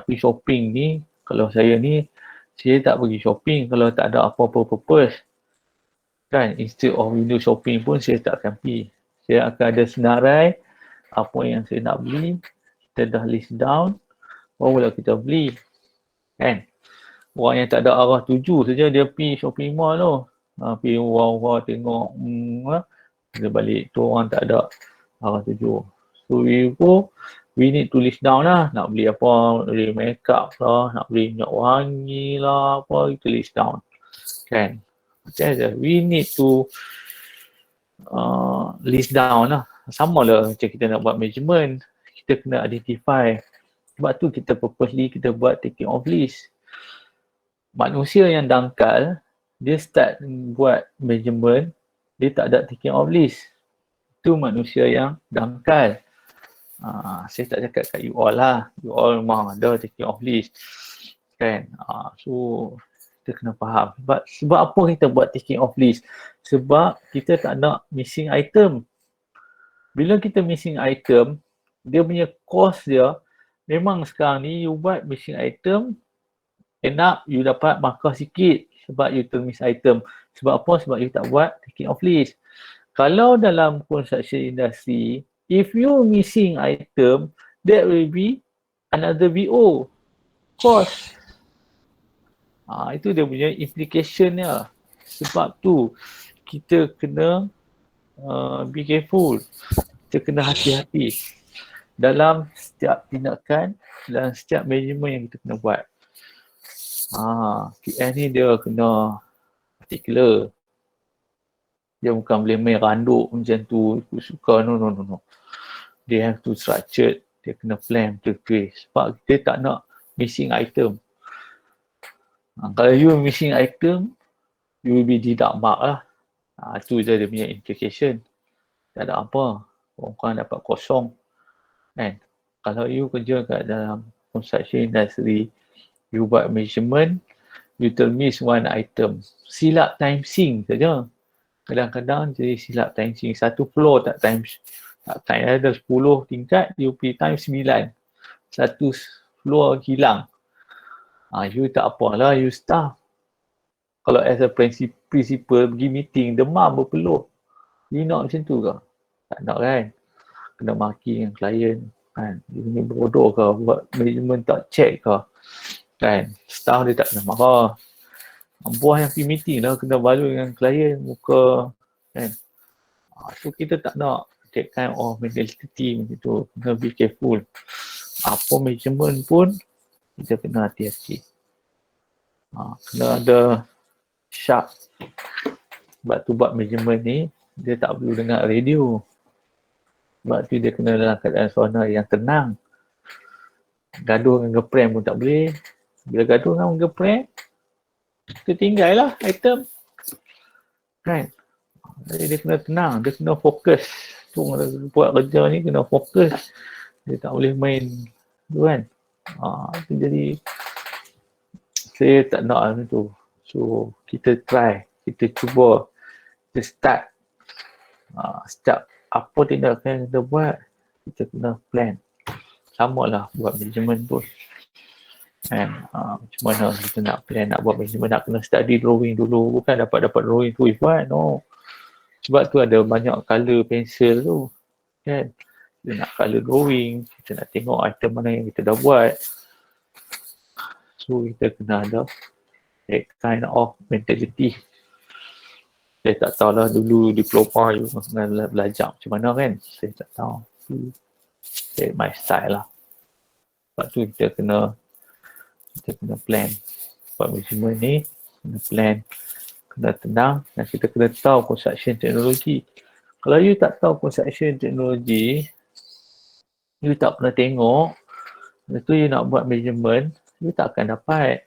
pergi shopping ni, kalau saya ni, saya tak pergi shopping kalau tak ada apa-apa purpose, kan. Instead of window shopping pun saya tak akan pergi. Saya akan ada senarai apa yang saya nak beli, kita dah list down, barulah kita beli, kan. Orang yang tak ada arah tuju saja dia pergi shopping mall tu, pergi wah tengok, dia balik tu orang tak ada arah tuju. So we need to list down lah, nak beli apa, beli makeup lah, nak beli minyak wangi lah, apa, kita list down, kan. Macam je, we need to list down lah. Sama lah macam kita nak buat measurement, kita kena identify. Sebab tu kita purposely kita buat taking off list. Manusia yang dangkal, dia start buat measurement, dia tak ada taking off list. Itu manusia yang dangkal. Saya tak cakap kat you all lah. You all memang ada taking off list, kan. So kita kena faham. Sebab apa kita buat taking off list? Sebab kita tak nak missing item. Bila kita missing item, dia punya cost dia, memang sekarang ni you buat missing item, end up you dapat markah sikit sebab you termiss item. Sebab apa? Sebab you tak buat taking off list. Kalau dalam construction industry, if you missing item, that will be another VO cost. Itu dia punya implication dia. Sebab tu kita kena be careful. Kita kena hati-hati dalam setiap tindakan, dalam setiap measurement yang kita kena buat. QS ni dia kena particular. Dia bukan boleh main randuk macam tu, suka, no. Dia have to structured, dia kena plan betul-betul. Sebab kita tak nak missing item. Kalau you missing item, you will be deduct mark lah. Itu je dia punya implication. Tak ada apa. Orang dapat kosong. Kan? Kalau you kerja kat dalam construction industry, you buat measurement, you termiss one item. Silap timesing saja. Kadang-kadang jadi silap timesing. Satu floor tak times. Ada 10 tingkat, you pergi times 9. Satu floor hilang. You tak apalah, you staff. Kalau as a principal pergi meeting, demam berpeluh. You nak macam tu ke? Tak nak kan? Kena maki dengan klien. Kan? You ni bodoh ke? Buat management tak check ke? Kan, staff dia tak kena marah. Buah yang pergi meeting lah kena balu dengan klien muka. Kan. So kita tak nak that kind of mentality macam tu. Kena be careful. Apa measurement pun kita kena hati-hati. Kena ada sharp. Sebab tu buat measurement ni dia tak perlu dengar radio. Sebab tu dia kena dalam keadaan suasana yang tenang. Gaduh dengan girlfriend pun tak boleh. Bila gaduh dengan girlfriend, kita tinggal lah item. Kan? Jadi dia kena tenang, dia kena fokus. Tu buat kerja ni kena fokus. Dia tak boleh main tu kan. Jadi saya tak nak macam tu. So kita try, kita cuba, kita start. Start apa tindakan yang kita buat, kita kena plan. Sama lah buat management pun. Kan? Macam mana kita nak plan, nak buat management, nak kena study drawing dulu. Bukan dapat drawing tu buat, no. Sebab tu ada banyak colour pensel tu. Kan? Kita nak colour drawing, kita nak tengok item mana yang kita dah buat. So kita kena ada that kind of mentality. Saya tak tahu lah dulu diploma you kena belajar macam mana kan. Saya tak tahu. That's my style lah. Sebab tu kita kena plan. Buat management ni, kena plan, kena tenang dan kita kena tahu construction teknologi. Kalau you tak tahu construction teknologi, you tak pernah tengok, lepas tu you nak buat measurement, you tak akan dapat.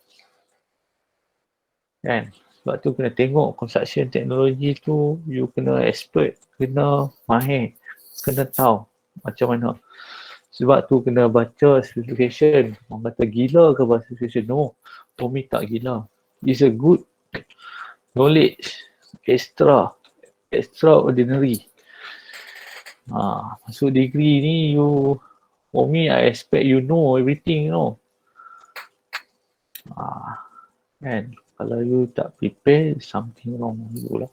Kan? Sebab tu kena tengok construction teknologi tu, you kena expert, kena mahir, kena tahu macam mana. Sebab tu kena baca specification. Orang kata gila ke baca specification? No, for me tak gila. It's a good knowledge, extraordinary. Masuk degree ni, for me, I expect you know everything, you know. Kan? Kalau you tak prepare, something wrong with you lah.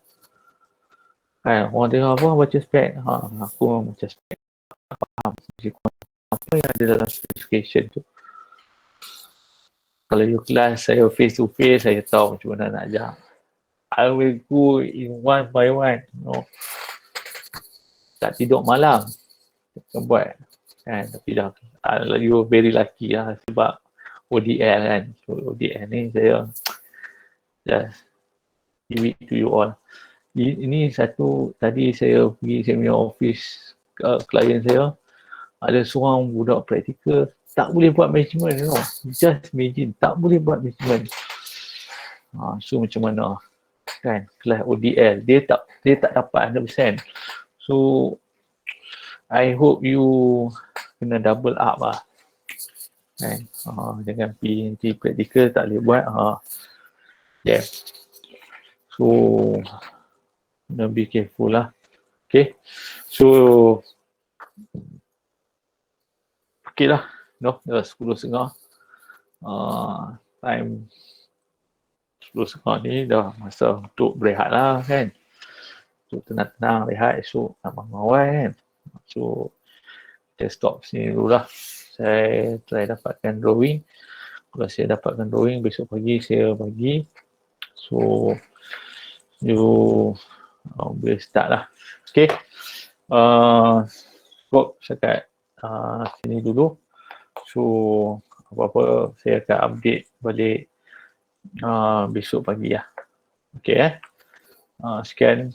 Kan? Orang tengok apa, baca spek. Aku memang baca spek. Faham. Apa yang ada dalam specification tu. Kalau you kelas saya face to face, saya tahu macam mana nak ajar. I will go in one by one. No. Tak tidur malam. Kita buat. Kan? Tapi dah, you very lucky lah sebab ODL kan. So ODL ni saya just give it to you all. Ini satu, tadi saya pergi saya punya office klien saya, ada seorang budak praktikal tak boleh buat management, you know. Just imagine, tak boleh buat management. So macam mana? Kan, kelas ODL, dia tak dapat 100%. So, I hope you kena double up lah. Kan, jangan pergi nanti praktikal tak boleh buat. Yeah. So, kena be careful lah. Okay. So, okay lah. No, dah 10.30. Time 10.30 ni dah masa untuk berehat lah kan. So, tenang-tenang rehat, esok nak bangun awal kan. So, kita stop sini dulu lah. Saya try dapatkan drawing. Kalau saya dapatkan drawing, besok pagi saya bagi. So, you boleh start lah. Okay. Stop setakat sini dulu. So, apa-apa saya akan update balik besok pagi lah. Okay. Sekian.